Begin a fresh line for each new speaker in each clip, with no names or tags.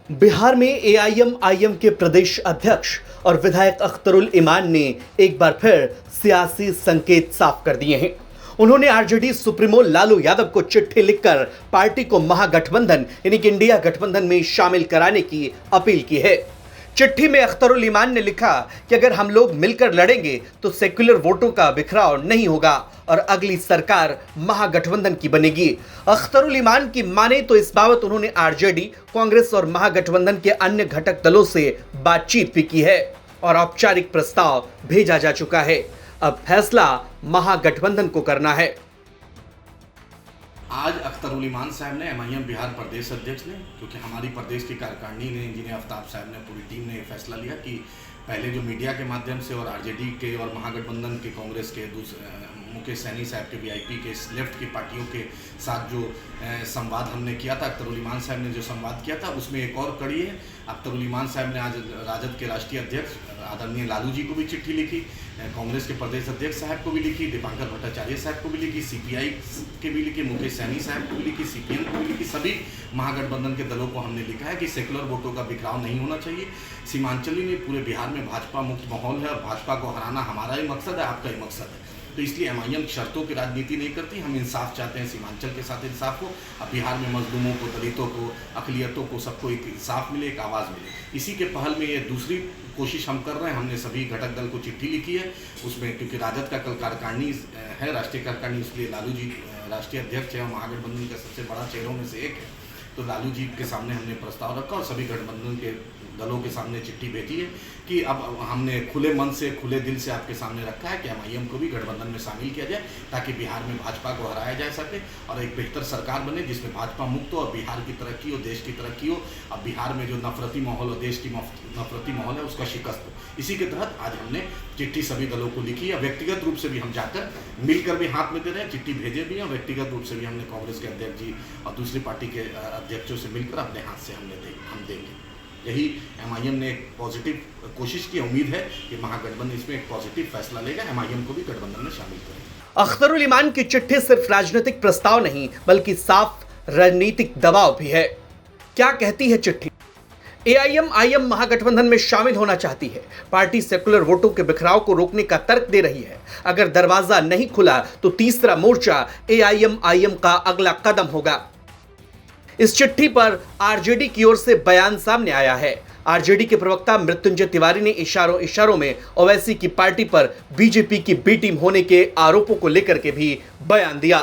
बिहार में एआईएमआईएम के प्रदेश अध्यक्ष और विधायक अख्तरुल इमान ने एक बार फिर सियासी संकेत साफ कर दिए हैं। उन्होंने आरजेडी सुप्रीमो लालू यादव को चिट्ठी लिखकर पार्टी को महागठबंधन यानी कि इंडिया गठबंधन में शामिल कराने की अपील की है। चिट्ठी में अख्तरुल इमान ने लिखा कि अगर हम लोग मिलकर लड़ेंगे तो सेक्युलर वोटों का बिखराव नहीं होगा और अगली सरकार महागठबंधन की बनेगी। अख्तरुल इमान की माने तो इस बाबत उन्होंने आरजेडी, कांग्रेस और महागठबंधन के अन्य घटक दलों से बातचीत भी की है और औपचारिक प्रस्ताव भेजा जा चुका है। अब फैसला महागठबंधन को करना है।
आज अख्तरुल इमान साहब ने एमआईएम बिहार प्रदेश अध्यक्ष ने, क्योंकि हमारी प्रदेश की कार्यकारिणी ने, इंजीनियर आफ्ताब साहब ने, पूरी टीम ने फैसला लिया कि पहले जो मीडिया के माध्यम से और आरजेडी के और महागठबंधन के, कांग्रेस के, मुकेश सैनी साहब के, वीआईपी के, लेफ्ट की पार्टियों के साथ जो संवाद हमने किया था, अख्तरुल इमान साहब ने जो संवाद किया था, उसमें एक और कड़ी है। अख्तरुल इमान साहब ने आज राजद के राष्ट्रीय अध्यक्ष आदरणीय लालू जी को भी चिट्ठी लिखी, कांग्रेस के प्रदेश अध्यक्ष साहब को भी लिखी, दीपांकर भट्टाचार्य साहब को भी लिखी, सीपीआई के भी लिखी, मुकेश सैनी साहब को भी लिखी, सीपीएम को भी लिखी। सभी महागठबंधन के दलों को हमने लिखा है कि सेकुलर वोटों का बिखराव नहीं होना चाहिए। सीमांचली में पूरे बिहार में भाजपा मुक्त माहौल है और भाजपा को हराना हमारा ही मकसद है, आपका ही मकसद है। तो इसलिए एमआईएम शर्तों की राजनीति नहीं करती। हम इंसाफ चाहते हैं, सीमांचल के साथ इंसाफ को। अब बिहार में मजलूमों को, दलितों को, अकलियतों को, सबको एक इंसाफ मिले, एक आवाज़ मिले। इसी के पहल में ये दूसरी कोशिश हम कर रहे हैं। हमने सभी घटक दल को चिट्ठी लिखी है उसमें, क्योंकि राजद का कल कार्यकारिणी है, राष्ट्रीय कार्यकारिणी, इसलिए लालू जी राष्ट्रीय अध्यक्ष है और महागठबंधन का सबसे बड़ा चेहरों में से एक है। तो लालू जी के सामने हमने प्रस्ताव रखा और सभी गठबंधन के दलों के सामने चिट्ठी भेजी है कि अब हमने खुले मन से, खुले दिल से आपके सामने रखा है कि एमआईएम को भी गठबंधन में शामिल किया जाए, ताकि बिहार में भाजपा को हराया जा सके और एक बेहतर सरकार बने जिसमें भाजपा मुक्त हो और बिहार की तरक्की हो, देश की तरक्की हो। अब बिहार में जो नफरती माहौल और देश की नफरती माहौल है उसका शिकस्त हो। इसी के तहत आज हमने चिट्ठी सभी दलों को लिखी है। व्यक्तिगत रूप से भी हम जाकर मिलकर भी हाथ में दे रहे हैं, चिट्ठी भेजे भी हैं। व्यक्तिगत रूप से भी हमने कांग्रेस के अध्यक्ष जी और दूसरी पार्टी के अध्यक्षों से मिलकर अपने हाथ से हम देंगे। यही एमआईएम ने एक पॉजिटिव कोशिश की। उम्मीद है कि महागठबंधन इसमें एक पॉजिटिव फैसला लेगा, एमआईएम को भी गठबंधन में शामिल करेगा।
अख्तरुल इमान की चिट्ठी सिर्फ राजनीतिक प्रस्ताव नहीं बल्कि साफ रणनीतिक दबाव भी है। क्या कहती है चिट्ठी? एआईएमआईएम महागठबंधन में शामिल होना चाहती है। पार्टी सेकुलर वोटों के बिखराव को रोकने का तर्क दे रही है। अगर दरवाजा नहीं खुला तो तीसरा मोर्चा एआईएमआईएम का अगला कदम होगा। इस चिट्ठी पर आरजेडी की ओर से बयान सामने आया है। आरजेडी के प्रवक्ता मृत्युंजय तिवारी ने इशारों में ओवैसी की पार्टी पर बीजेपी की बी टीम होने के आरोपों को लेकर के भी बयान दिया।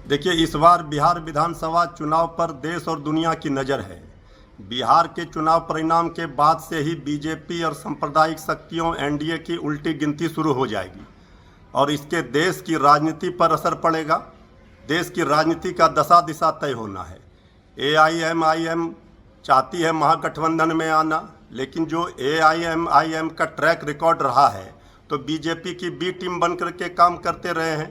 देखिए, इस बार बिहार विधानसभा चुनाव पर देश और दुनिया की नज़र है। बिहार के चुनाव परिणाम के बाद से ही बीजेपी और सांप्रदायिक शक्तियों एनडीए की उल्टी गिनती शुरू हो जाएगी और इसके देश की राजनीति पर असर पड़ेगा। देश की राजनीति का दशा दिशा तय होना है। एआईएमआईएम चाहती है महागठबंधन में आना, लेकिन जो एआईएमआईएम का ट्रैक रिकॉर्ड रहा है तो बीजेपी की बी टीम बन करके काम करते रहे हैं,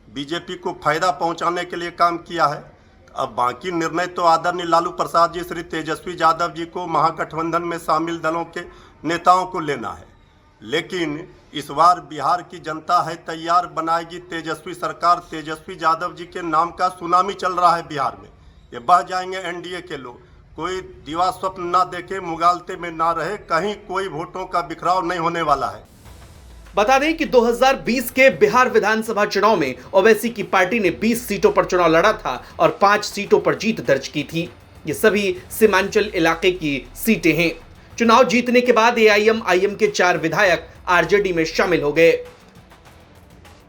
बीजेपी को फायदा पहुंचाने के लिए काम किया है। अब बाकी निर्णय तो आदरणीय लालू प्रसाद जी, श्री तेजस्वी यादव जी को महागठबंधन में शामिल दलों के नेताओं को लेना है। लेकिन इस बार बिहार की जनता है तैयार, बनाएगी तेजस्वी सरकार। तेजस्वी यादव जी के नाम का सुनामी चल रहा है बिहार में। ये बह जाएंगे एनडीए के लोग। कोई दीवा स्वप्न ना देखे, मुगालते में ना रहे, कहीं कोई वोटों का बिखराव नहीं होने वाला है।
बता दें कि 2020 के बिहार विधानसभा चुनाव में ओवैसी की पार्टी ने 20 सीटों पर चुनाव लड़ा था और 5 सीटों पर जीत दर्ज की थी। ये सभी सीमांचल इलाके की सीटें हैं। चुनाव जीतने के बाद एआईएमआईएम के 4 विधायक आरजेडी में शामिल हो गए।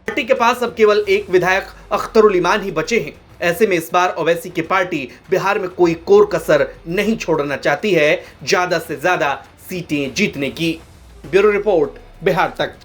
पार्टी के पास अब केवल एक विधायक अख्तरुल इमान ही बचे हैं। ऐसे में इस बार ओवैसी की पार्टी बिहार में कोई कोर कसर नहीं छोड़ना चाहती है, ज्यादा से ज्यादा सीटें जीतने की। ब्यूरो रिपोर्ट, बिहार तक।